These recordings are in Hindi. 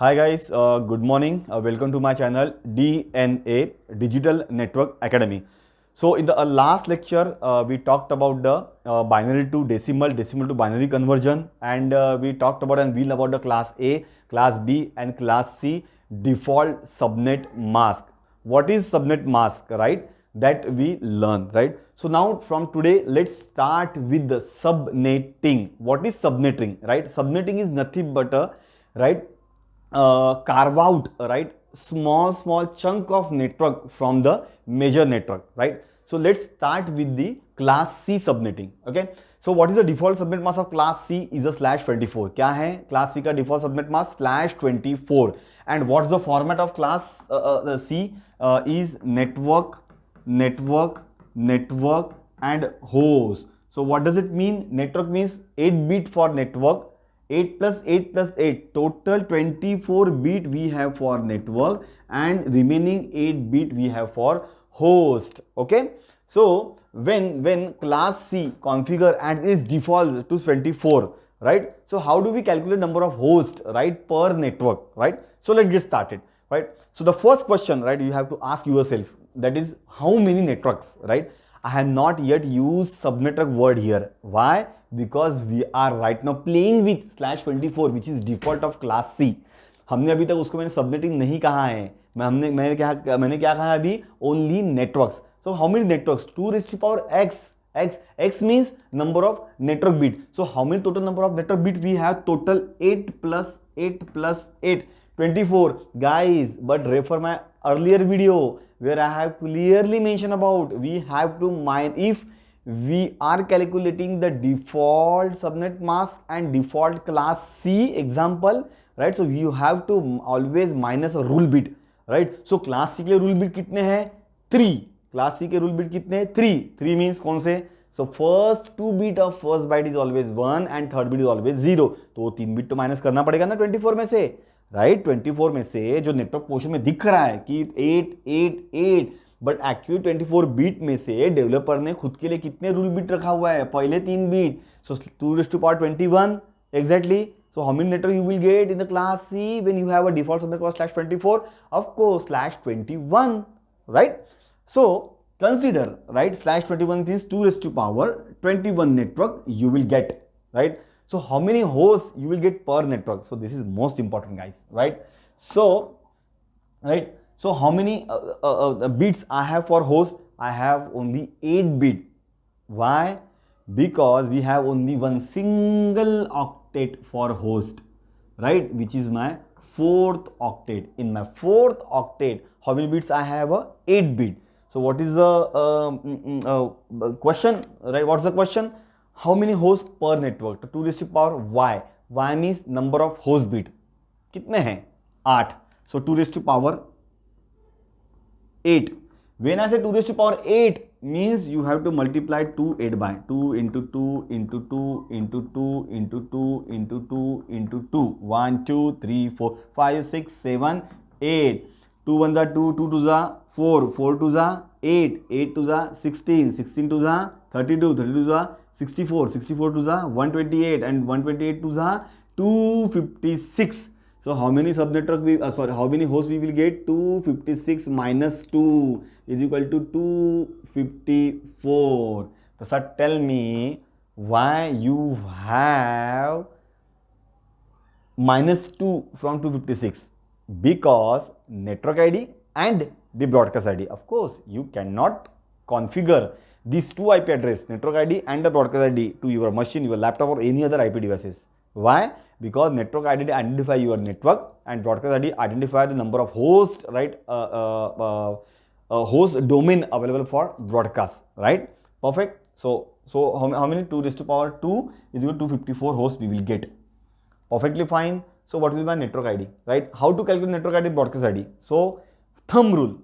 Hi guys, good morning. Welcome to my channel DNA Digital Network Academy. So in the last lecture, we talked about the binary to decimal, decimal to binary conversion, and we talked about and wheel about the class A, class B, and class C default subnet mask. What is subnet mask, right? That we learn, right? So now from today, let's start with the subnetting. What is subnetting, right? Subnetting is nothing but a right carve out right small chunk of network from the major network, right? So let's start with the class C subnetting. Okay, so what is the default subnet mask of class C is a /24. क्या है class C का default subnet mask /24. And what's the format of class C is network and host. So what does it mean? Network means 8 bit for network, 8 plus 8 plus 8, total 24 bit we have for network, and remaining 8 bit we have for host. Okay, so when class C configure and its default to 24, right? So how do we calculate number of hosts, right, per network, right? So let's get started, right? So the first question, right, you have to ask yourself, that is how many networks, right? I have not yet used subnetwork word here. Why? Because we are right now playing with /24 which is default of class C. हमने अभी तक उसको मैंने सबनेटिंग नहीं कहा है. मैंने क्या कहा अभी? Only networks. So how many networks? 2 x. X means number of network bit. So how many total number of network bit we have? Total 8 plus 8 plus 8, 24. Guys, but refer my earlier video where I have clearly mentioned about we have to mine if we are calculating the default subnet mask and default class C example, right? So you have to always minus a rule bit, right? So class C के rule bit कितने हैं? 3. क्लास सी के रूल बिट कितने हैं? 3 मीन्स कौन से? So first 2 bit of first byte is always 1 and third bit is always 0. तो 3 बिट तो माइनस करना पड़ेगा ना 24 में से, राइट? 24 में से जो नेटवर्क पोर्शन में दिख रहा है कि 888, बट एक्चुअली 24 बिट में से डेवलपर ने खुद के लिए कितने रूल बिट रखा हुआ है? पहले 3 bit. So 2^21 exactly. So how many network you will get in the class C when you have a default subnet called /24? Of course, /21, right? So consider, right, /21 means 2^21 network you will get, right? So how many hosts you will get per network? So this is most important, guys, right? So how many bits I have for host? I have only 8 bit. Why? Because we have only one single octet for host, right, which is my 4th octet. In my 4th octet, how many bits I have? 8 bit. So what is the question, right? What's the question? How many hosts per network? तो 2^y. Y means number of host bit. कितने हैं? 8. So 2^8. When I say 2^8 means you have to multiply 2 8 by 2 into 2 into 2 into 2 into 2 into 2 into 2. 1 2 3 4 5 6 7 8. 2 1 2, 2 2 4, 4 2 8, 8 2 16, 16 2 32, 32 64, 64 2 128, and 128 2 256. So how many subnetwork how many hosts we will get? 256 minus 2 is equal to 254. So sir, tell me why you have minus 2 from 256? Because network ID and the broadcast ID. Of course, you cannot configure these two IP address, network ID and the broadcast ID, to your machine, your laptop, or any other IP devices. Why? Because network ID identify your network and broadcast ID identify the number of hosts, right? Host domain available for broadcast, right? Perfect. So how many? 2^2 is equal to 254 hosts we will get. Perfectly fine. So what will be my network ID, right? How to calculate network ID, broadcast ID? So thumb rule,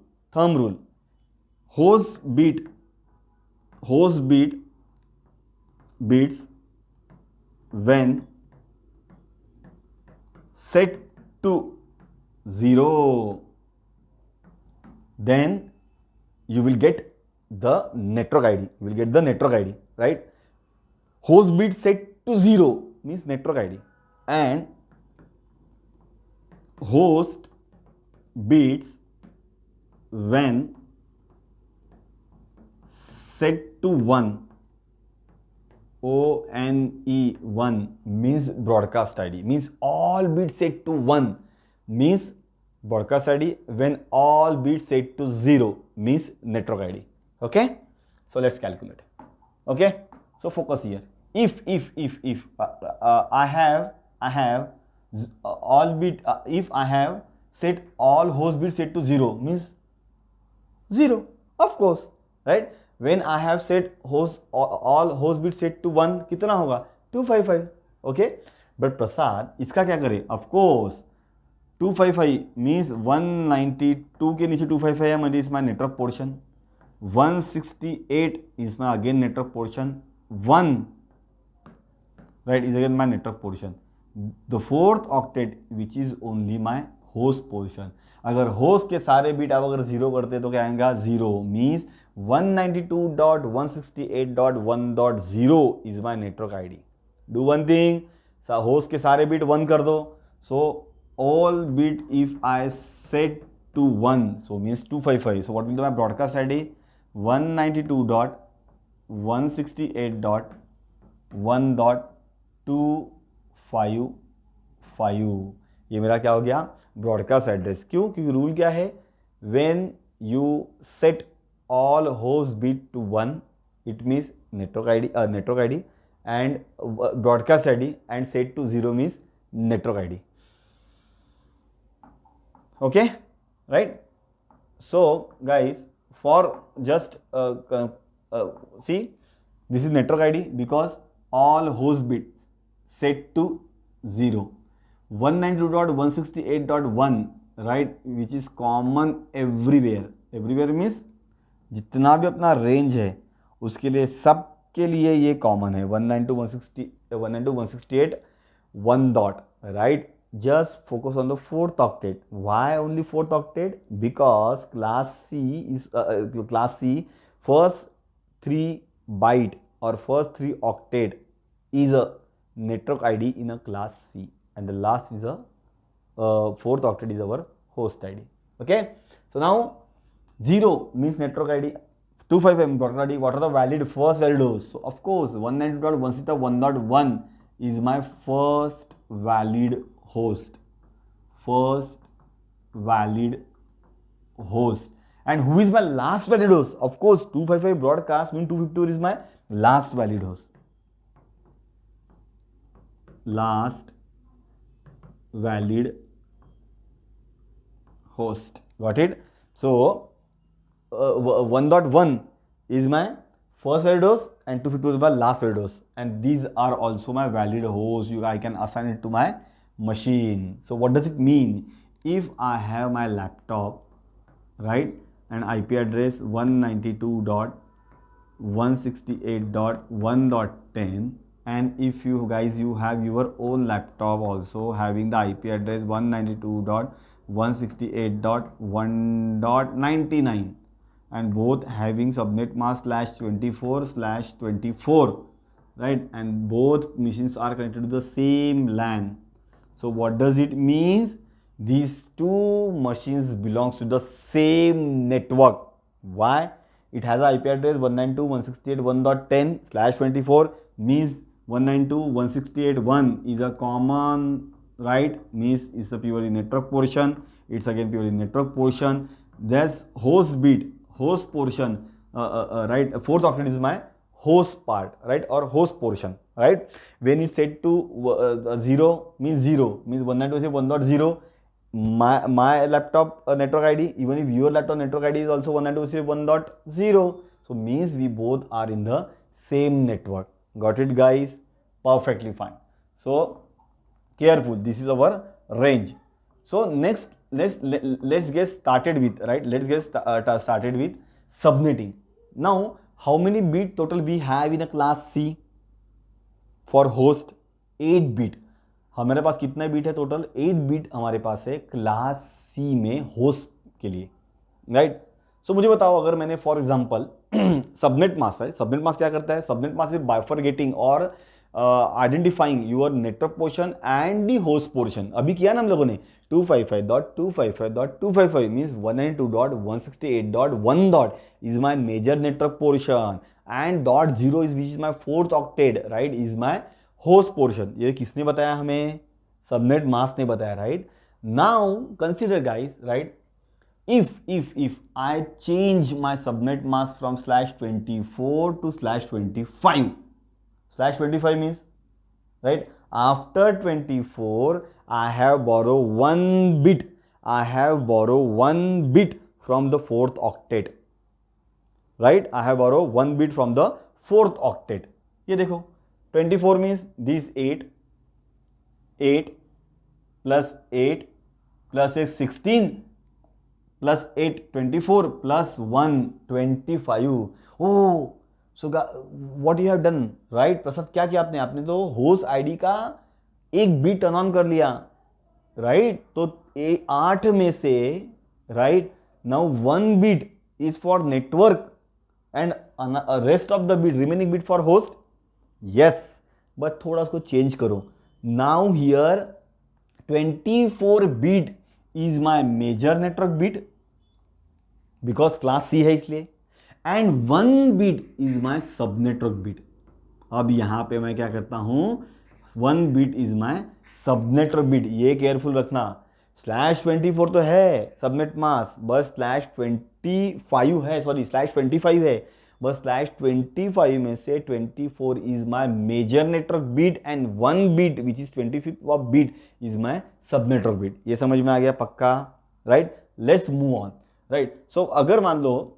host bits when set to 0, then you will get the network ID. You will get the network ID, right? Host bit set to 0 means network ID, and host bits when set to 1, ONE1 means broadcast ID, means all bits set to 1 means broadcast ID, when all bits set to 0 means network ID. Okay, so let's calculate. Okay, so focus here. If I have all bit, if I have set all host bits set to 0 means 0, of course, right? When I have set host all host bits set to 1, कितना होगा 255. okay, but प्रसाद इसका क्या करें? of course 255 means 192 के नीचे 255 है, मतलब is my network portion. 168 is my again network portion. 1, right, is again my network portion. The fourth octet which is only my host portion. अगर host के सारे बीट आप अगर 0 करते तो क्या आएगा? 0 means 192.168.1.0 is my network ID. Do one thing, host के सारे बीट 1 कर दो. So all bit if I set to 1, so means 255. So what will be my broadcast ID? 192.168.1.255. ये मेरा क्या हो गया? Broadcast address. क्यों? क्योंकि रूल क्या है? When you set all host bit to 1, it means network ID and broadcast ID, and set to 0 means network ID. Okay, right? So guys, for just see, this is network ID because all host bits set to 0. 192.168.1, right, which is common everywhere. Everywhere means जितना भी अपना रेंज है उसके लिए, सब के लिए ये कॉमन है. 192.168.1 dot, right? Just focus on the fourth octet. Why only fourth octet? Because class C first 3 byte or first 3 octet is a network ID in a class C, and the last is a fourth octet is our host ID. Okay, so now 0 means network ID, 255 broadcast ID. What are the valid first valid hosts? So of course 192.168.1.1 is my first valid host, first valid host. And who is my last valid host? Of course 255 broadcast means 254 is my last valid host, last valid host. Got it? So 1.1 is my first valid host and 252 is my last valid host, and these are also my valid hosts. I can assign it to my machine. So what does it mean? If I have my laptop, right, and IP address 192.168.1.10, and if you guys you have your own laptop also having the IP address 192.168.1.99, and both having subnet mask /24/24, right, and both machines are connected to the same LAN. So what does it mean? These two machines belongs to the same network. Why? It has an IP address 192.168.1.10/24, means 192.168.1 is a common, right, means it's a purely network portion. It's again purely network portion. There's host bit, host portion, right, fourth octet is my host part, right, or host portion, right? When it's set to 0 means 192.1.0. My laptop network ID, even if your laptop network ID is also 192.1.0, so means we both are in the same network. Got it, guys? Perfectly fine. So careful, this is our range. So next let's get started with, right, let's get started with subnetting. Now how many bit total we have in a class C for host? 8 bit. हमारे पास कितने बीट है टोटल? 8 बीट हमारे पास है क्लास सी में होस्ट के लिए, राइट? सो मुझे बताओ, अगर मैंने फॉर एग्जांपल सबनेट मास्क है, सबनेट मास्क क्या करता है? सबनेट मास्क इज बाइफरगेटिंग और identifying your network portion and the host portion. अभी किया ना हम लोगों ने 255.255.255 means 192.168.1 is my major network portion and dot 0 is which is my fourth octet, right, is my host portion. ये किसने बताया हमें? सबनेट मास्क ने बताया, right. Now consider guys, right, if I change my subnet mask from /24 to /25, /25 means, right, after 24 I have borrow one bit from the fourth octet, right, I have borrow one bit from the fourth octet. ये देखो 24 means this 8 plus 8 plus 16 plus 8 24 plus 1 25. Oh, so what you have done, right, प्रसाद, क्या किया आपने तो होस्ट आईडी का एक बीट टर्न ऑन कर लिया, राइट. तो 8 में से, right, now 1 bit is for network and rest of the bit, remaining bit for host. Yes, but थोड़ा उसको चेंज करो. Now here 24 bit is my major network bit because class C है इसलिए, and 1 bit is my sub network bit. अब यहां पे मैं क्या करता हूं, 1 bit is my sub network bit. ये केयरफुल रखना. /24 तो है सबनेट मास्क, बस /25 है, सॉरी /25 है, बस /25 में से 24 is my major network bit and 1 bit which is 25th of bit is my sub network bit. ये समझ में आ गया पक्का, right. Let's move on, right. So अगर मान लो,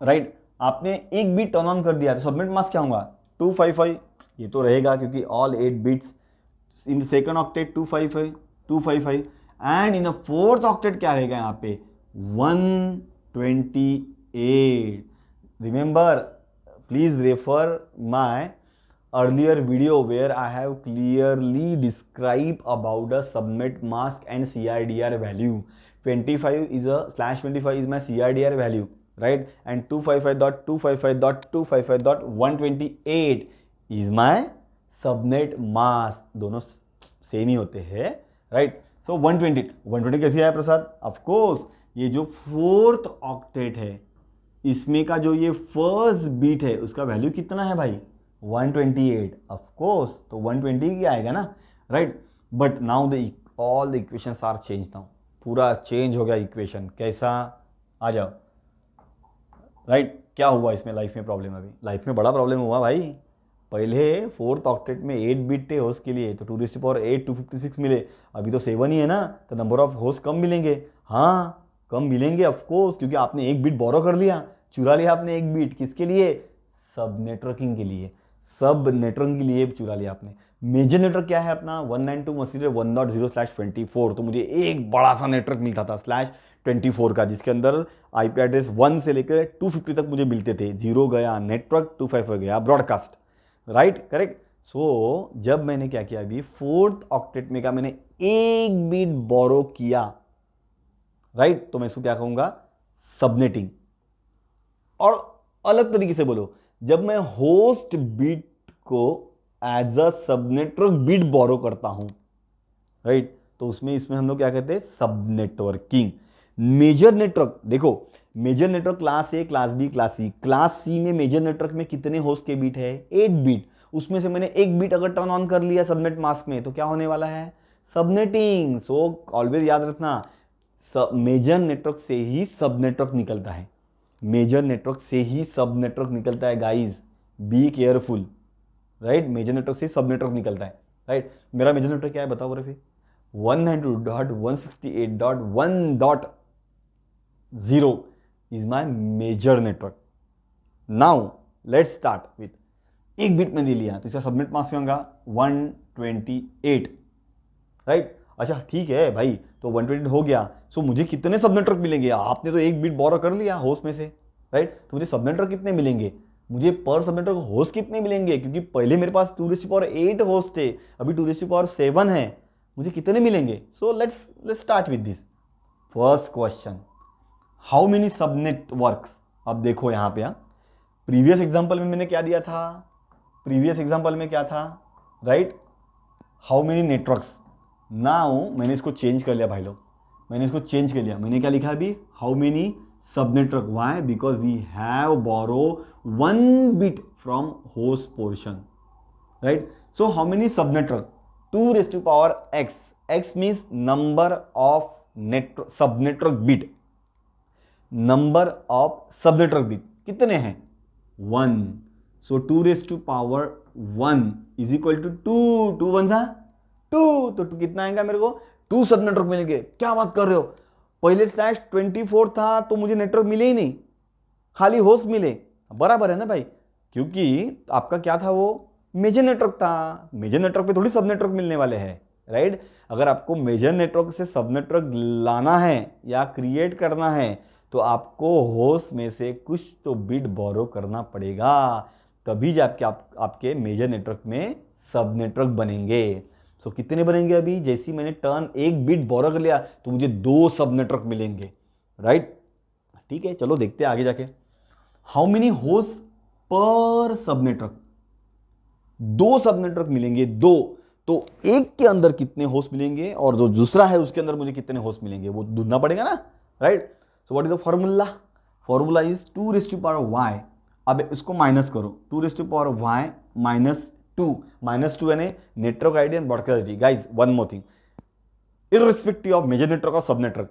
राइट, आपने एक बीट टर्न ऑन कर दिया तो सबनेट मास्क क्या होगा 255. ये तो रहेगा क्योंकि all 8 bits in second octet 255 and in the fourth octet क्या रहेगा यहाँ पे 128. Remember, please refer my earlier video where I have clearly described about the subnet mask and CIDR value. 25 is a /25 is my CIDR value, right, and 255.255.255.128 is my subnet mask. दोनों सेम ही होते हैं, राइट. सो 120 कैसे आया प्रसाद? ऑफ कोर्स ये जो फोर्थ ऑक्टेट है इसमें का जो ये फर्स्ट बीट है उसका वैल्यू कितना है भाई 128. ऑफ कोर्स तो 120 ही आएगा ना, right. But now all the equations are change. Now पूरा चेंज हो गया इक्वेशन. कैसा? आ जाओ, राइट. क्या हुआ इसमें लाइफ में प्रॉब्लम? अभी लाइफ में बड़ा प्रॉब्लम हुआ भाई. पहले फोर्थ ऑक्टेट में 8 बीट थे होस्ट के लिए तो 2⁸8 256 मिले. अभी तो 7 ही है ना, तो नंबर ऑफ होस्ट कम मिलेंगे. हाँ, कम मिलेंगे ऑफकोर्स, क्योंकि आपने एक बीट बोरो कर लिया, चुरा लिया आपने एक बीट. किसके लिए? सब नेटवर्किंग के लिए. सब नेटवर्किंग के लिए चुरा लिया आपने. मेजर नेटवर्क क्या है अपना 192.168.1.0/24. तो मुझे एक बड़ा सा नेटवर्क मिलता था /24 का, जिसके अंदर आईपी एड्रेस 1 से लेकर 250 तक मुझे मिलते थे. 0 गया नेटवर्क, 255 गया ब्रॉडकास्ट, राइट, करेक्ट. सो जब मैंने क्या किया अभी फोर्थ ऑक्टेट में का मैंने एक बीट बोरो किया, राइट, तो मैं इसको क्या कहूंगा सबनेटिंग. और अलग तरीके से बोलो, जब मैं होस्ट बीट को एज अ सब नेटवर्क बीट बोरो करता हूं, राइट, तो इसमें हम लोग क्या कहते हैं सब नेटवर्किंग. मेजर नेटवर्क देखो, major network class A, class B, class C. Class C में मेजर नेटवर्क में कितने होस्ट के बीट है 8 बीट. उसमें से मैंने एक बीट अगर टर्न ऑन कर लिया सबनेट मास्क में तो क्या होने वाला है सबनेटिंग. सो ऑलवेज याद रखना, मेजर नेटवर्क से ही सब नेटवर्क निकलता है. मेजर नेटवर्क से ही सब नेटवर्क निकलता है guys, be careful, right. Major network से सब नेटवर्क निकलता है, राइट. मेरा मेजर नेटवर्क क्या है बताओ फिर 192.168.1.0 is my major network. Now let's start with एक बीट में ले लिया तो इसका सबनेट मास्क होगा 128, राइट. अच्छा ठीक है भाई, तो 128 हो गया. सो मुझे कितने सब नेटवर्क मिलेंगे? आपने तो एक बीट बोरो कर लिया होस्ट में से, राइट. तो मुझे सब नेटवर्क कितने मिलेंगे? मुझे पर सब नेटवर्क होस्ट कितने मिलेंगे? क्योंकि पहले मेरे पास 2⁸8 होस्ट थे, अभी 2⁸7 है. मुझे कितने मिलेंगे? So let's start with this first question, how many सब नेटवर्क्स. अब देखो यहाँ पे, प्रीवियस एग्जाम्पल में मैंने क्या दिया था प्रीवियस एग्जाम्पल में क्या था, right, how many networks. Now मैंने इसको चेंज कर लिया भाई लोग, मैंने इसको चेंज कर लिया, मैंने क्या लिखा अभी, how many sub network. Why? Because we have borrow 1 bit from host portion, right. So how many sub network, 2 raised to power x, x means number of sub network bit, number of sub network bit कितने हैं, 1, so 2 raised to power 1 is equal to 2, 2 1 सा 2, तो 2 कितना आएगा मेरे को, 2 सब नेटवर्क मिलेंगे। क्या बात कर रहे हो, पहले स्लैश 24 था तो मुझे नेटवर्क मिले ही नहीं, खाली होस्ट मिले, बराबर है ना भाई, क्योंकि आपका क्या था, वो मेजर नेटवर्क था, मेजर नेटवर्क पे थोड़ी सब नेटवर्क मिलने वाले हैं, राइट। अगर आपको मेजर नेटवर्क से सब नेटवर्क लाना है या क्रिएट करना है तो आपको होस्ट में से कुछ तो बिट बोरो करना पड़ेगा, तभी जाके आपके मेजर नेटवर्क में सब नेटवर्क बनेंगे। सो कितने बनेंगे, अभी जैसे मैंने टर्न 1 बिट बोरो कर लिया तो मुझे 2 सब नेटवर्क मिलेंगे, राइट। ठीक है, चलो देखते हैं आगे जाके। How many host per sub network, 2 sub network मिलेंगे, 2, तो एक के अंदर कितने होस्ट मिलेंगे और जो दूसरा है उसके अंदर मुझे कितने होस्ट मिलेंगे, वो ढूंढना पड़ेगा ना, right. So what is the formula, formula is 2 raised to power y। अब इसको माइनस करो, 2 raised to power y minus 2 यानी network ID and broadcast ID. Guys one more thing, irrespective of major network or sub network,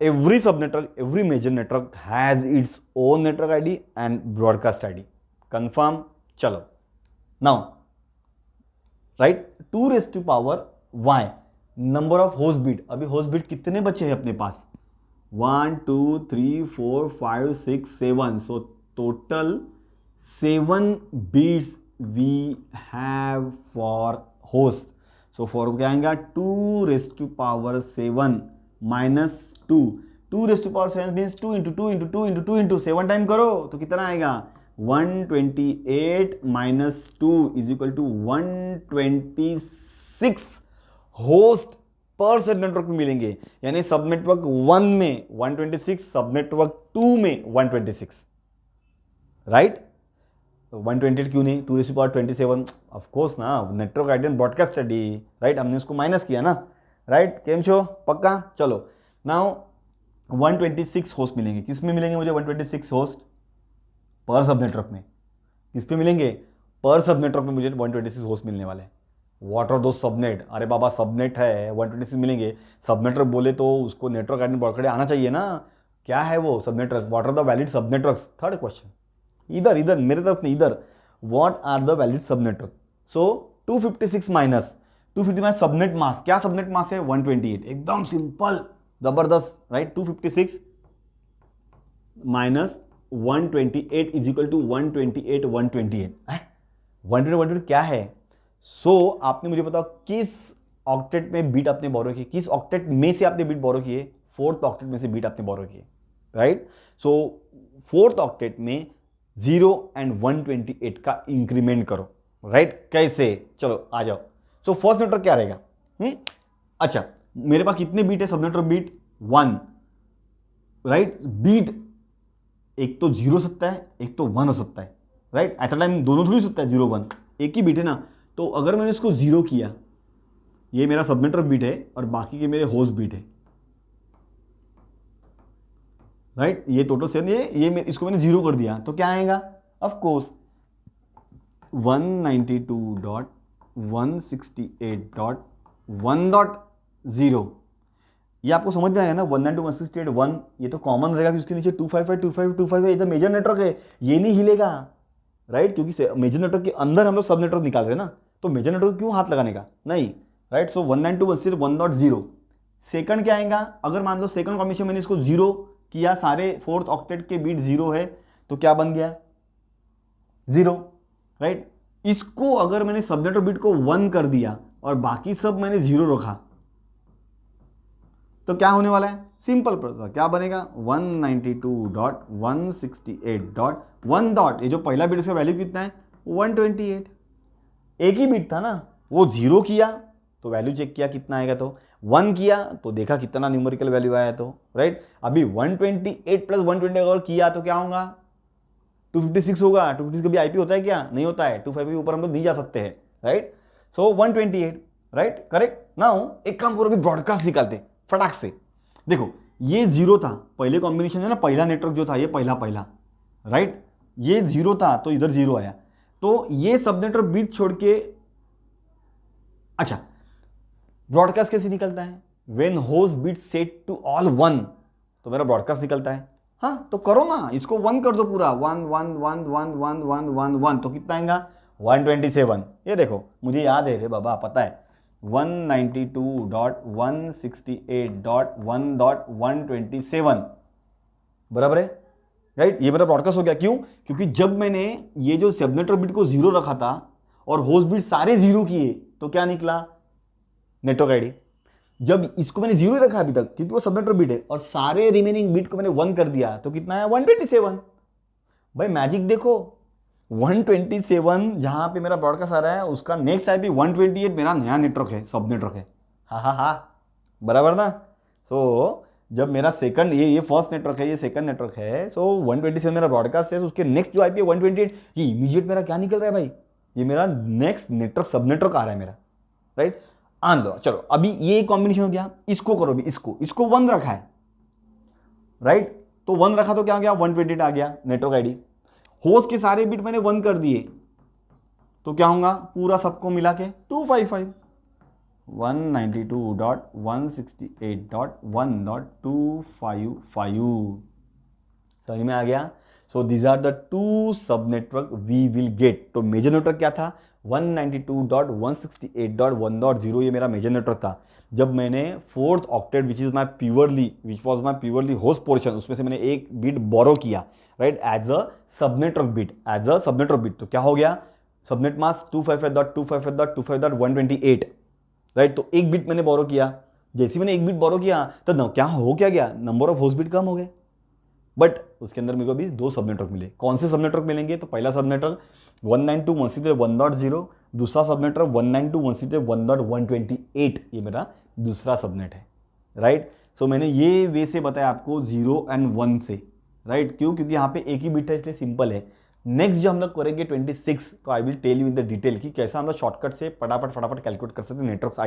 every sub network, every major network has its own network ID and broadcast ID. Confirm? चलो, now right, 2 raised to power y number of host bit। अभी host bit कितने बचे हैं अपने पास, 1 2 3 4 5 6 7, so total 7 bits we have for host। So for क्या आएगा, 2 raised to power 7 minus 2, 2 raised to power 7 means 2 into 2 into 2 into 2 into 7 time करो तो कितना आएगा, 128 minus 2 is equal to 126 host per sub network में मिलेंगे, यानी सब नेटवर्क 1 में 126, सब नेटवर्क 2 में 126, राइट। 128 क्यों नहीं, 2 raised to power 27, of course ना, network ID and broadcast ID, right, हमने उसको माइनस किया ना, राइट। केम छो, पक्का। चलो नाउ 126 होस्ट मिलेंगे, किस में मिलेंगे मुझे 126 होस्ट, पर सब नेटवर्क में। किस पे मिलेंगे, पर सब नेटवर्क में मुझे 126 होस्ट मिलने वाले हैं। व्हाट आर दो सबनेट, अरे बाबा सबनेट है 126 मिलेंगे, सब नेटवर्क बोले तो उसको नेटवर्क आईडी ब्रॉडकास्ट आना चाहिए ना, क्या है वो sub network, what are the valid sub networks. Third question, इधर मेरे तरफ नहीं, इधर, what are the valid sub network. So 256 minus 255 subnet mask, क्या सबनेट मास है, 128, एकदम सिंपल जबरदस्त, right. 256 minus 128 is equal to 128 128 क्या है। सो आपने मुझे बताओ किस ऑक्टेट में बीट आपने बोरो की, किस ऑक्टेट में से आपने बीट बोरो किए, 4th ऑक्टेट में से बीट आपने बोरो किए, राइट। सो 4th ऑक्टेट में 0 and 128 का इंक्रीमेंट करो, राइट। कैसे, चलो आ जाओ। सो फर्स्ट नेटवर्क क्या रहेगा, अच्छा मेरे पास कितने बीट है, सब नेटवर्क बीट 1, राइट। बीट एक तो 0 हो सकता है, एक तो 1 हो सकता है, राइट। एट अ टाइम दोनों थोड़ी हो सकता है, 0 1, एक ही बीट है ना। तो अगर मैंने इसको 0 किया, ये मेरा सब नेटवर्क बीट है और बाकी के मेरे होस्ट बीट है, राइट। ये टोटल सेवन, ये इसको मैंने 0 कर दिया तो क्या आएगा, ऑफ कोर्स 192.168.1.0। ये आपको समझ में आएगा ना, 192.168.1, ये तो कॉमन रहेगा कि उसके नीचे 255 है, ये तो मेजर नेटवर्क है, ये नहीं हिलेगा, राइट। क्योंकि मेजर नेटवर्क के अंदर हम लोग सब नेटवर्क निकाल रहे हैं ना, तो मेजर नेटवर्क क्यों हाथ लगाने का, नहीं, राइट। सो 192.168.1.0। सेकंड क्या आएगा, अगर मान लो सेकंड कॉम्बिनेशन मैंने इसको 0 किया, सारे 4th ऑक्टेट के बीट 0 है तो क्या बन गया, 0, राइट। इसको अगर मैंने सब नेटवर्क बीट को 1 कर दिया और बाकी सब मैंने 0 रखा तो क्या होने वाला है, सिंपल प्रोसेस, क्या बनेगा 192.168.1. ये जो पहला बीट उसका वैल्यू कितना है 128, एक ही बीट था ना, वो 0 किया तो वैल्यू चेक किया कितना आएगा, तो 1 किया तो देखा कितना न्यूमेरिकल वैल्यू आया, तो राइट। अभी 128 प्लस 120 अगर किया तो क्या होगा 256 होगा, 256 कभी आईपी होता है क्या? नहीं होता है, 255 के ऊपर हम लोग नहीं जा सकते हैं, राइट? सो 128, राइट, करेक्ट। नाउ एक काम करो कि ब्रॉडकास्ट निकालते फटाक से। देखो ये जीरो था, पहले कॉम्बिनेशन है ना, पहला नेटवर्क जो था ये पहला, राइट, ये जीरो था तो इधर जीरो आया, तो ये सब नेटवर्क बीट छोड़ के, अच्छा ब्रॉडकास्ट कैसे निकलता है? When host bit set to all 1, तो मेरा ब्रॉडकास्ट निकलता है। हाँ तो करो ना, इसको 1 कर दो पूरा, 1 1 1 1 1 1 1 1, तो कितना आएगा? 127। ये देखो मुझे याद है रे बाबा, पता है 192.168.1.127 बराबर है, राइट? ये मेरा ब्रॉडकास्ट हो गया। क्यों? क्योंकि जब मैंने ये जो सबनेटर बिट को जीरो रखा था और होस्ट बिट सारे जीरो किए तो क्या निकला? Network ID. जब इसको मैंने जीरो रखा अभी तक क्योंकि वो सबनेटर बिट है, और सारे रिमेनिंग बिट को मैंने 1 कर दिया तो कितना है? 127। भाई मैजिक देखो, 127 जहां पे मेरा ब्रॉडकास्ट आ रहा है उसका नेक्स्ट आईपी 128 मेरा नया नेटवर्क है, सब नेटवर्क है। हा बराबर ना? सो जब मेरा सेकंड, ये फर्स्ट नेटवर्क है, ये सेकंड नेटवर्क है, सो 127 मेरा ब्रॉडकास्ट है, उसके नेक्स्ट जो आईपी है 128, ये इमीडिएट मेरा क्या निकल रहा है भाई? ये मेरा नेक्स्ट नेटवर्क सब नेटवर्क आ रहा है मेरा, राइट? आन लो, चलो अभी ये कॉम्बिनेशन हो गया। इसको करो भी, इसको 1 रखा है, राइट? तो 1 रखा तो क्या हो गया? 128 आ गया नेटवर्क आईडी। होस्ट के सारे बिट मैंने 1 कर दिए तो क्या होगा? पूरा सबको मिला के 255, 192.168.1.255। समझ में आ गया? So these are the 2 sub network we will get. तो मेजर नेटवर्क क्या था? 192.168.1.0, ये मेरा मेजर नेटवर्क था। जब मैंने fourth octet which was my purely host portion, उसमें से मैंने एक बिट बोरो किया, राइट, एज अ सब नेटवर्क बिट, तो क्या हो गया? Subnet mask 255.255.255.128, right? तो एक बिट मैंने बोरो किया। जैसे मैंने एक बिट बोरो किया तो क्या गया? नंबर ऑफ होस्ट बिट कम हो गए, बट उसके अंदर मेरे को अभी 2 सब नेटवर्क मिले। कौन से सब नेटवर्क मिलेंगे? तो पहला सब नेटवर्क 192.168.1.0, दूसरा सब नेटवर्क 192.168.1.128, ये मेरा दूसरा सबनेट है, राइट? सो मैंने ये वे से बताया आपको 0 and 1 से, राइट? क्यों? क्योंकि यहाँ पे एक ही बिट है इसलिए सिंपल है। नेक्स्ट जो हम लोग करेंगे 26, तो I will tell you in the detail कि कैसा हम लोग शॉर्टकट से फटाफट कैलकुलेट कर सकते हैं नेटवर्क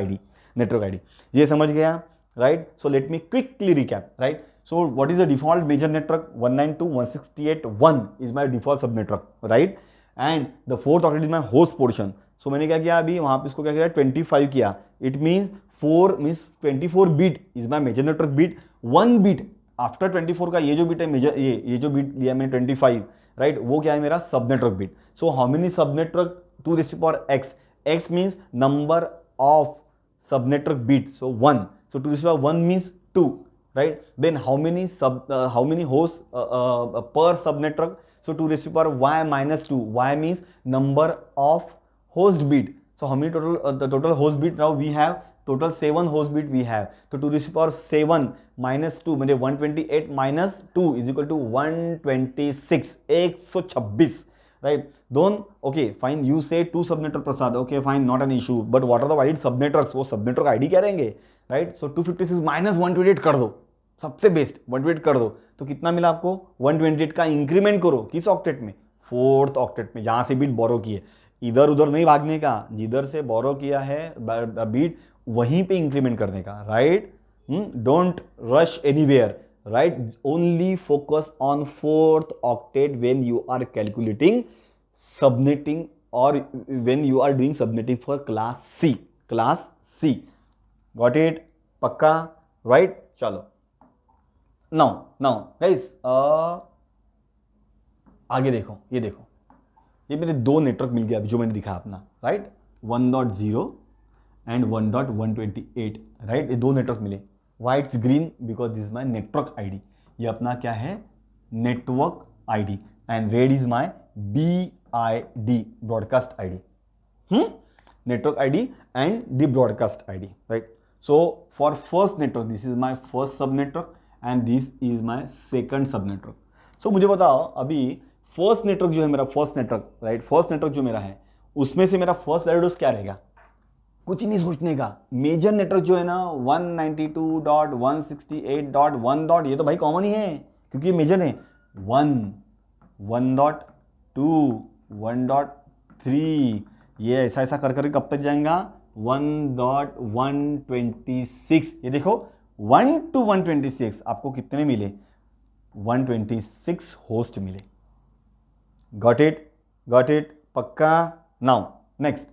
आईडी। ये समझ गया, right? So let me quickly recap, right? So what is the default major network? 192.168.1 is my default sub network, right? And the fourth octet is my host portion. So मैंने क्या किया? अभी वहाँ पे इसको क्या किया? 25 किया. It means 24 bit is my major network bit. 1 bit after 24 का ये जो bit है मेजर, ये जो bit लिया मैंने 25, right? वो क्या है? मेरा सब network bit. So how many sub network? 2 raised to power x. X means number of sub network bit. So 1. So 2 raised to power 1 means 2. Right? Then how many hosts per sub network? So 2 raised to power y minus 2. Y means number of host bit. So how many the total host bit now we have? Total 7 host bit we have. So 2 raised to power 7 minus 2 means 128 minus 2 is equal to 126. 126. Right? Don't, okay, fine. You say 2 subnetwork Prasad. Okay, fine, not an issue. But what are the valid subnetworks? वो subnetwork ID क्या रहेंगे? Right? So 256 minus 128 कर दो, सबसे बेस्ट 128 कर दो, तो कितना मिला आपको? 128 का इंक्रीमेंट करो किस ऑक्टेट में? फोर्थ ऑक्टेट में, जहां से बीट बोरो किए। इधर उधर नहीं भागने का, जिधर से बोरो किया है बीट वहीं पे इंक्रीमेंट करने का, right? Don't rush anywhere, right? Only focus on fourth octet when you are calculating subnetting और when you are doing subnetting for class C. Got it? पक्का, राइट? चलो नाउ गाइस आगे देखो, ये देखो, ये मेरे 2 नेटवर्क मिल गया अभी जो मैंने दिखा अपना, राइट? 1.0 and 1.128, right? ये 2 नेटवर्क मिले। Why it's green? Because this is my network ID. ये अपना क्या है? Network ID. And red is my BID, broadcast ID. Network ID and the broadcast ID, right? So for first network this is my first sub network and this is my second sub network. So मुझे बताओ अभी फर्स्ट नेटवर्क जो है मेरा, first network, right? First network जो मेरा है उसमें से मेरा फर्स्ट एड्रेस क्या रहेगा? कुछ नहीं सोचने का। मेजर नेटवर्क जो है ना 192.168.1. ये तो भाई कॉमन ही है क्योंकि ये मेजर है। 1 1.3, ये ऐसा ऐसा कर कर कब तक जाएगा 1.126। ये देखो 1 to 126 आपको कितने मिले, 126 होस्ट मिले। गॉट इट, गॉट इट, पक्का। नाउ नेक्स्ट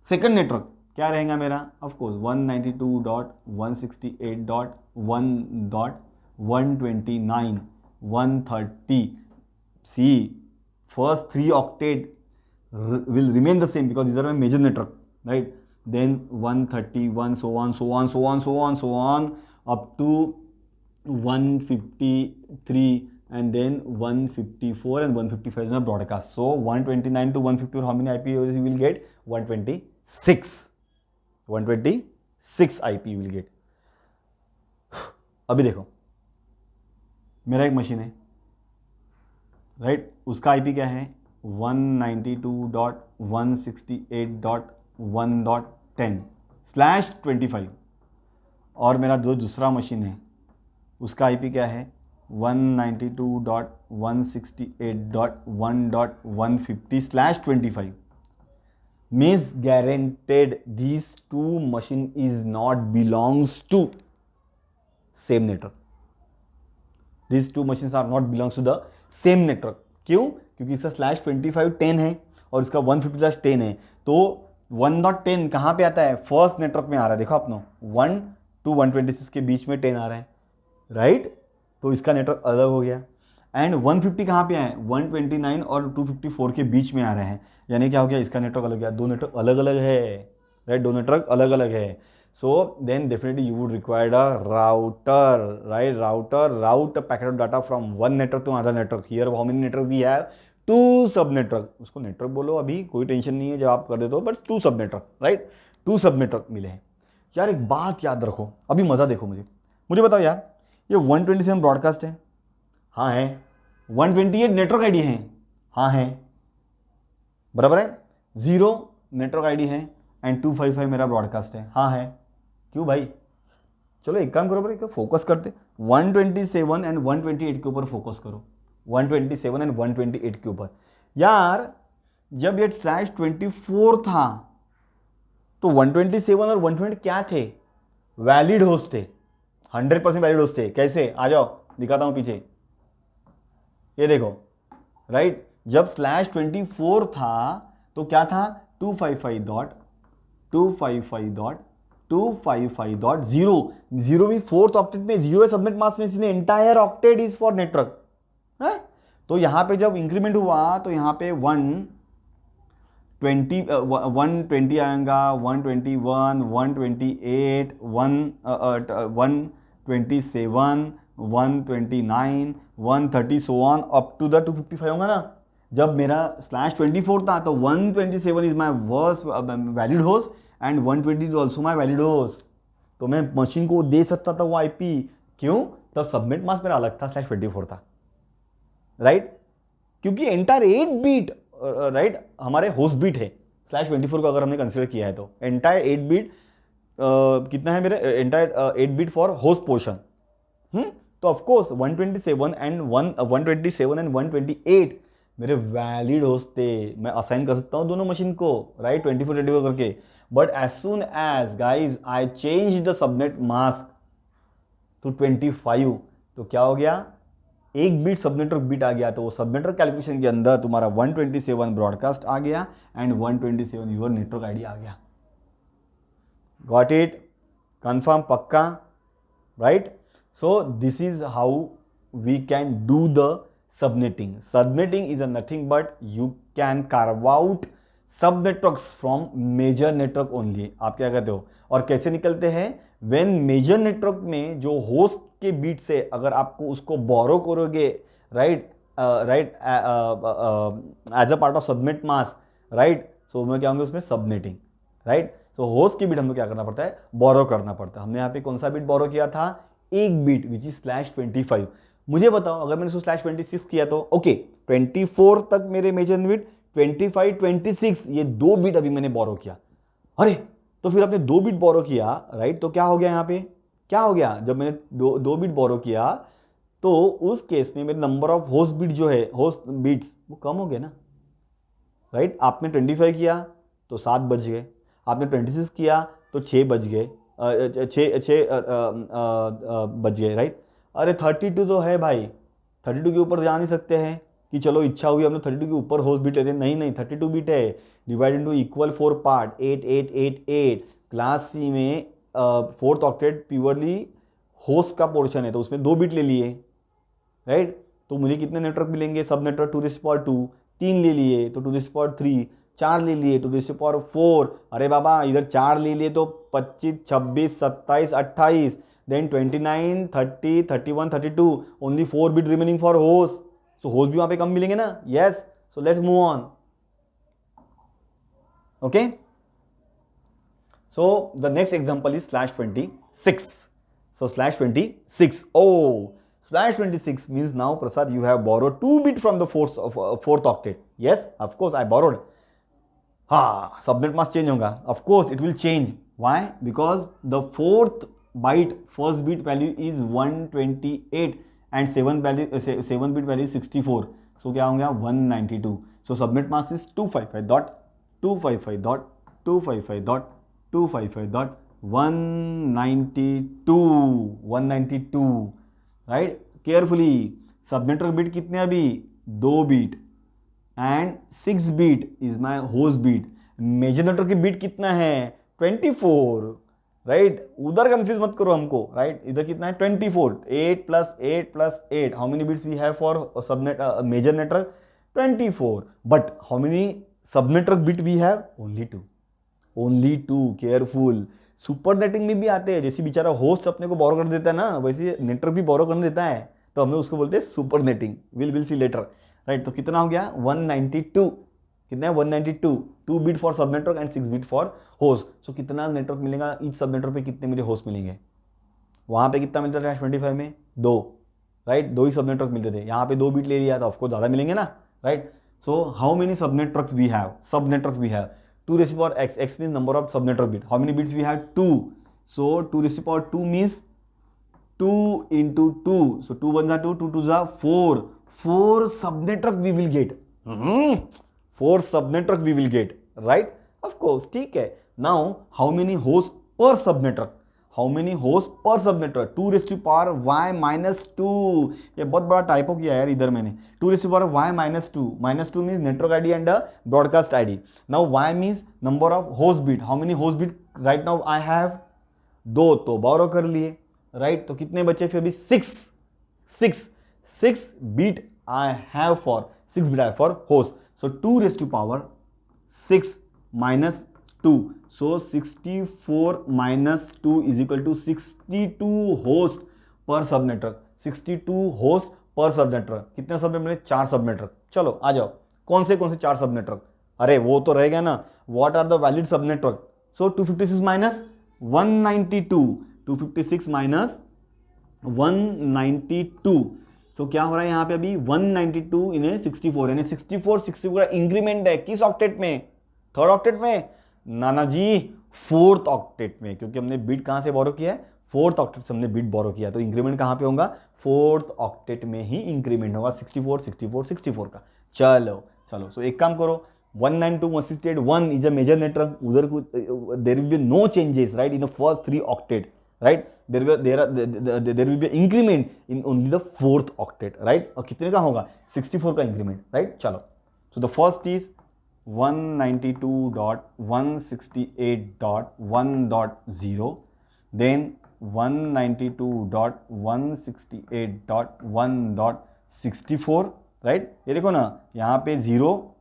सेकंड नेटवर्क क्या रहेगा मेरा, of course 192.168.1.129 130। See first 3 octet will remain the same because these are my major network, right? Then 131, so on up to 153, and then 154 and 155 is my broadcast. So 129 to 154, how many IP you will get? 126 IP you will get. अभी देखो मेरा एक मशीन है, राइट, उसका आईपी क्या है 192.168.1.10/25, और मेरा दूसरा मशीन है उसका आईपी क्या है 192.168.1.150/25। means guaranteed these two machine is not belongs to same network. These two machines are not belongs to the same network. क्यों? क्योंकि इसका /25 10 है और इसका 150/10 है, तो 1.10 कहाँ पे आता है, फर्स्ट नेटवर्क में आ रहा है। देखो अपनो 1 to 126 के बीच में 10 आ रहा है, राइट, तो इसका नेटवर्क अलग हो गया। एंड 150 कहाँ पे आए, 129 और 254 के बीच में आ रहे हैं, यानी क्या हो गया, इसका नेटवर्क अलग गया। दो नेटवर्क अलग अलग है, राइट, दो नेटवर्क अलग अलग है। So then definitely you would required a router, right, route packet of data from one network to other network. Here how many network we have, 2 sub network. उसको नेटवर्क बोलो, अभी कोई टेंशन नहीं है, जब आप कर देते हो, but 2 sub network, right, 2 sub network मिले हैं। यार एक बात याद रखो, अभी मजा देखो, मुझे बताओ यार, ये 127 ब्रॉडकास्ट है, हाँ है, 128 नेटवर्क आईडी है, हाँ है, बराबर है, 0 नेटवर्क आईडी है एंड 255 मेरा ब्रॉडकास्ट है, हाँ है। क्यों भाई, चलो एक काम करो भाई, फोकस करते 127 एंड 128 के ऊपर फोकस करो, 127 एंड 128 के ऊपर। यार जब ये /24 था तो 127 और 128 क्या थे, वैलिड होस्ट थे, 100% वैलिड होस्ट थे। कैसे, आ जाओ दिखाता हूं पीछे, ये देखो, राइट, जब /24 था तो क्या था 255.255.255.0 भी फोर्थ ऑक्टेट में 0 है, सबनेट मास्क में, इसने entire octet is for network है। तो यहां पे जब इंक्रीमेंट हुआ तो यहां पे 120 आएगा, 121, 128, 127, 129, 130 so on up to the 255 होगा ना। जब मेरा /24 था तो 127 is my worst valid host and 120 is also my valid host, तो मैं मशीन को दे सकता था वो आईपी। क्यों, तब सबनेट मास्क मेरा अलग था, /24 था, राइट, क्योंकि एंटायर 8 बीट, राइट, हमारे होस्ट बीट है /24 को अगर हमने कंसिडर किया है तो एंटायर 8 बीट कितना है मेरे, entire 8 bit for host portion. तो ऑफकोर्स 127 एंड 128 मेरे वैलिड होस्ट थे, मैं असाइन कर सकता हूं दोनों मशीन को, राइट, 24/24 करके। But as soon as guys I change the subnet mask to 25, तो क्या हो गया, एक बीट सबनेटवर्क बीट आ गया, तो वो सबनेटवर्क कैलकुलेशन के अंदर तुम्हारा 127 ब्रॉडकास्ट आ गया एंड 127 यूर नेटवर्क आईडी आ गया। गॉट इट, कंफर्म, पक्का, right. So this is how we can do the subnetting. Subnetting is a nothing but you can carve out sub networks from major network only. आप क्या कहते हो, और कैसे निकलते हैं, when major network में जो host के बीट से अगर आपको उसको borrow करोगे, right, as a part of subnet mask, right, so मैं क्या होंगे उसमें subnetting, right. so host की बीट हमको क्या करना पड़ता है, borrow करना पड़ता है। हमने यहाँ पे कौन सा बीट borrow किया था, एक बीट which is /25। मुझे बताओ अगर मैंने उसको /26 किया तो ओके, 24 तक मेरे मेजर बिट, 25, 26 ये 2 बिट अभी मैंने बोरो किया। अरे तो फिर आपने 2 बिट बोरो किया, राइट, तो क्या हो गया, यहाँ पे क्या हो गया, जब मैंने 2 बिट बोरो किया तो उस केस में मेरे नंबर ऑफ होस्ट बिट जो है, होस्ट बिट्स वो कम हो गया ना, राइट। आपने 25 किया तो 7 बज गए, आपने 26 किया तो 6 बज गए, 6 बज गए, राइट। अरे 32 तो है भाई, 32 के ऊपर जा नहीं सकते हैं कि चलो इच्छा हुई हमने 32 के ऊपर होस्ट बीट लेते हैं, नहीं नहीं 32 बीट है, divide into equal 4 part, 8 8 8 8। Class C में फोर्थ ऑक्टेट प्योरली होस्ट का पोर्शन है तो उसमें 2 बीट ले लिए, राइट। तो मुझे कितने नेटवर्क मिलेंगे, सब नेटवर्क 2^2, 3 ले लिए तो 2^3, 4 ले लिए तो 2^4। अरे बाबा इधर 4 ले लिए तो 25 26 27 28, then 29 30 31 32, only 4 bit remaining for host, सो होस्ट भी वहां पे कम मिलेंगे ना, yes. So let's move on, okay. So the next example is /26. So /26, oh, /26 means now Prasad you have borrowed 2 bit from the fourth octet. Yes, of course I borrowed. Subnet mask change होगा, of course it will change. Why? Because the fourth byte first bit value is 128 and 7 bit value is 64. So क्या होगा 192. So subnet mask is 255.255.255.255. 192, right. Carefully, sub network bit कितने अभी 2 bit and 6 bit is my host bit. Major network की बीट कितना है 24, राइट। उधर कंफ्यूज मत करो हमको, राइट। इधर कितना है 24, 8 + 8 + 8, how many bits we have for subnet major network 24, but how many sub network bit we have only two. Careful, super netting में भी आते हैं, जैसे बेचारा होस्ट अपने को बोरो कर देता है ना, वैसे नेटवर्क भी बोरो कर देता है, तो हमें उसको बोलते हैं super netting. Will see later, right. तो कितना हो गया 192, कितना है 192, 2 bit for sub network and 6 bit for host. So कितना नेटवर्क मिलेगा, ईच सब नेटवर्क पे कितने मेरे होस्ट मिलेंगे। वहां पे कितना मिलता था 25 में 2, राइट। 2 ही सब नेटवर्क मिलते थे, यहाँ पे 2 बीट ले लिया था, ऑफकोर्स ज्यादा मिलेंगे ना, right. So how many sub network we have, 2^x, x means number of subnetwork bit. How many bits we have? 2. So 2^2 means 2 into 2. So 2 1 2, 2 2 4. 4 subnetwork we will get. 4 subnetwork we will get, right? Of course, ठीक है। Now how many hosts per subnetwork? How many hosts per subnetwork? 2^y-2। ये बहुत बड़ा टाइपो किया यार इधर मैंने, 2^y-2. -2 means network ID and broadcast ID. Now y means number of host bit. How many host bit right now I have? 2 तो बोरो कर लिए, राइट। तो कितने बचे फिर अभी 6 bit I have for 6 bit I have for host. So 2^6 - 2. So 64 - 2 is equal to 62 host per सब network. 62 host per sub network. कितने सब नेटवर्क, 4 सब नेटवर्क। चलो आ जाओ, कौन से 4 सब नेटवर्क, अरे वो तो रहेगा ना, what are the valid sub network. So 256 - 192, 256 - 192। सो क्या हो रहा है यहाँ पे अभी 192 इन्हें 64, यानी 64 का इंक्रीमेंट है किस ऑक्टेट में, थर्ड ऑक्टेट में, नाना जी फोर्थ ऑक्टेट में, क्योंकि हमने बिट कहां से बोरो किया है, फोर्थ ऑक्टेट से हमने बिट बोरो किया, तो इंक्रीमेंट कहां पे होगा, फोर्थ ऑक्टेट में ही इंक्रीमेंट होगा 64 का। चलो सो एक काम करो, 192.168.1 इज अ मेजर नेटवर्क, उधर there will be no changes, right, in the first 3 octet, right, there will be increment in only the fourth octet, right। और कितने का होगा 64 का इंक्रीमेंट, राइट। चलो, so the first is 192.168.1.0, then 192.168.1.64, right. ये देखो ना, यहाँ पे 0,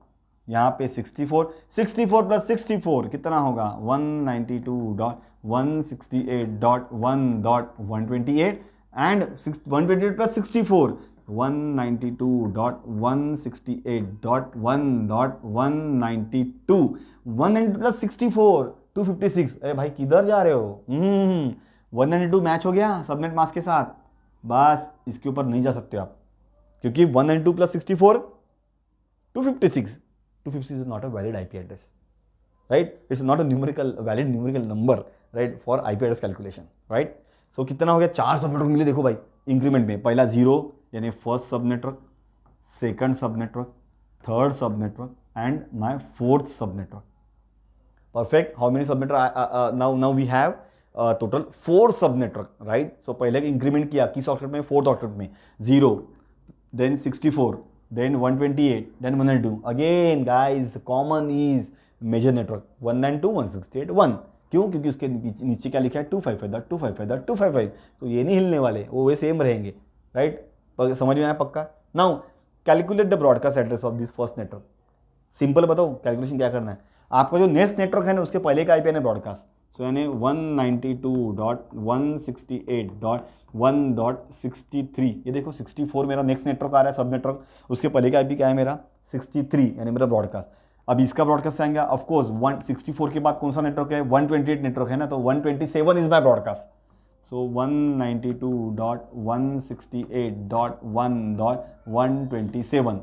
यहाँ पे 64 + 64 कितना होगा 192.168.1.128 एंड 128 + 64 192.168.1.192 192 + 64 256। अरे भाई किधर जा रहे हो, 192 मैच हो गया सबनेट मास्क के साथ, बस इसके ऊपर नहीं जा सकते आप, क्योंकि 192 + 64 256 is not a valid IP address, right? It's not a valid numerical number, right, for IP address calculation, right? So कितना हो गया, 4 सब नेटवर्क मिले देखो भाई इंक्रीमेंट में, पहला 0 यानी first sub network, second sub network, third सब network and my fourth subnetwork. Perfect. How many subnetwork? Now we have total 4 subnetwork, right? So पहले इंक्रीमेंट किया किस ऑक्टेट में, फोर्थ ऑक्टेट में 0, then 64, then 128, then 192. Again guys, common is major network 192, 168, 1. क्यों? क्योंकि उसके नीचे क्या लिखा है 255, तो ये नहीं हिलने वाले, वो वे सेम रहेंगे, राइट? समझ में आया पक्का? Now calculate the broadcast address of this first network. Simple बताओ कैलकुलेशन क्या करना है. आपका जो नेक्स्ट नेटवर्क है ना उसके पहले का आईपी है ब्रॉडकास्ट, सो यानी 192.168.1.63. ये देखो 64 मेरा नेक्स्ट नेटवर्क आ रहा है, सब नेटवर्क. उसके पहले का आईपी क्या है मेरा 63, यानी मेरा ब्रॉडकास्ट. अब इसका ब्रॉडकास्ट आएगा ऑफकोर्स 164 के बाद कौन सा नेटवर्क है, 128 नेटवर्क है ना, तो 127 इज माई ब्रॉडकास्ट. सो 192.168.1.127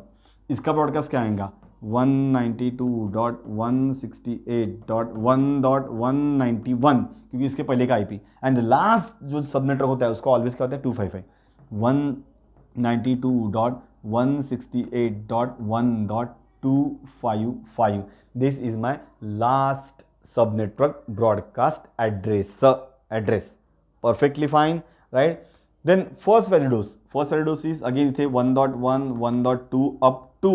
इसका ब्रॉडकास्ट क्या आएगा 192.168.1.191, क्योंकि इसके पहले का आईपी. एंड लास्ट जो सब नेटवर्क होता है उसका ऑलवेज क्या होता है 255. 192.168.1.255. दिस इज माई लास्ट सब network broadcast address. Perfectly fine, right? Then first value dose is again इथे 1.1, 1.2 up to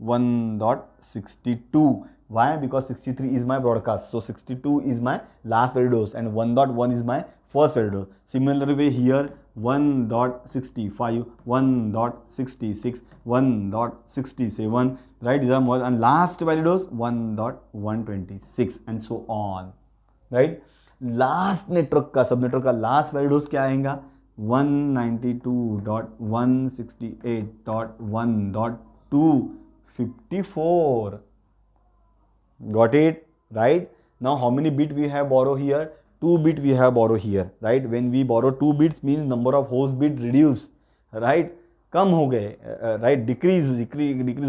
1.62. Why? Because 63 is my broadcast, so 62 is my last value dose and 1.1 is my first value dose. Similar way here 1.65, 1.66, 1.67, right? These are more, and last value dose 1.126 and so on, right? Last network का सब नेटवर्क का लास्ट वैल्यू डोज क्या आएगा 192.168.1.254. Got it? Right? Now how many bit we have borrow here? 2 bit we have borrow here, right? When we borrow 2 bits means number of host bit reduced, right? कम हो गए, right? डिक्रीज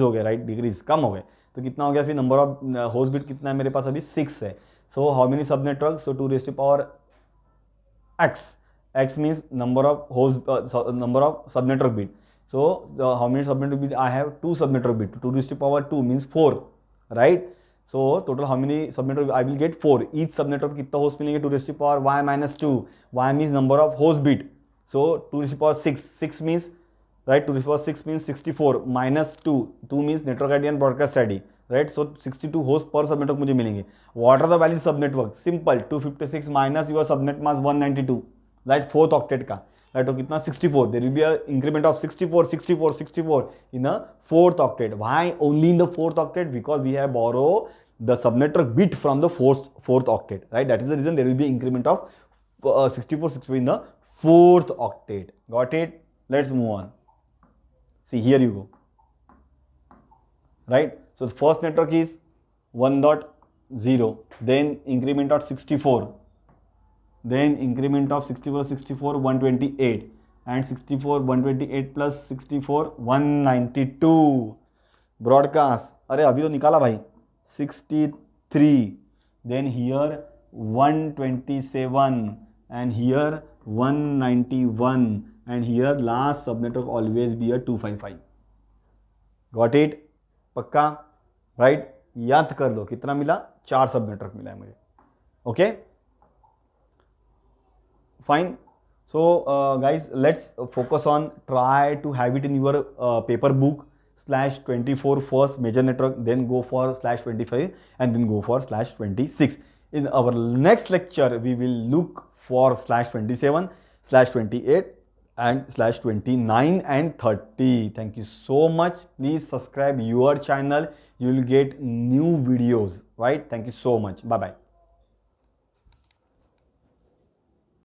हो गए, right? डिक्रीज कम हो गए, तो कितना हो गया फिर नंबर ऑफ होस्ट बिट कितना है मेरे पास अभी 6 है. So how many sub networks? So 2 raised to power x. X means number of host number of sub network bit. So how many sub network bit I have? 2 sub network bit. 2 raised to power 2 means 4, right? So total how many sub network I will get 4. Each sub network कितना host मिलेंगे 2 raised to power y minus 2. Y means number of host bit. So 2 raised to power 6. 6 means, right? 2 raised to power 6 means 64 minus 2. 2 means network ID and broadcast ID. Right, so 62 host per sub network मुझे मिलेंगे. What are the valid sub network? Simple 256 minus your subnet mask 192, right, fourth octet का, राइट, तो कितना 64. There will be a increment of 64 in a fourth octet. Why only in the fourth octet? Because we have borrow the sub network bit from the fourth octet, right. That is the reason there will B increment of 64 in the fourth octet. Got it? Let's move on. See here you go, right? So the first network is 1.0, then increment of 64, then increment of 64, 128, and 64, 128 plus 64, 192. Broadcast, अरे अभी तो निकाला भाई 63, then here 127, and here 191, and here last subnetwork always be a 255. Got it? पक्का, राइट? याद कर लो कितना मिला, 4 सब नेटवर्क मिला है मुझे. Okay, fine. So guys let's focus on try to have it in your paper book /24 first major network, then go for /25 and then go for /26. In our next lecture we will look for /27, /28 and /29 and 30. Thank you so much. Please subscribe your channel. You will get new videos, right? Thank you so much. Bye bye.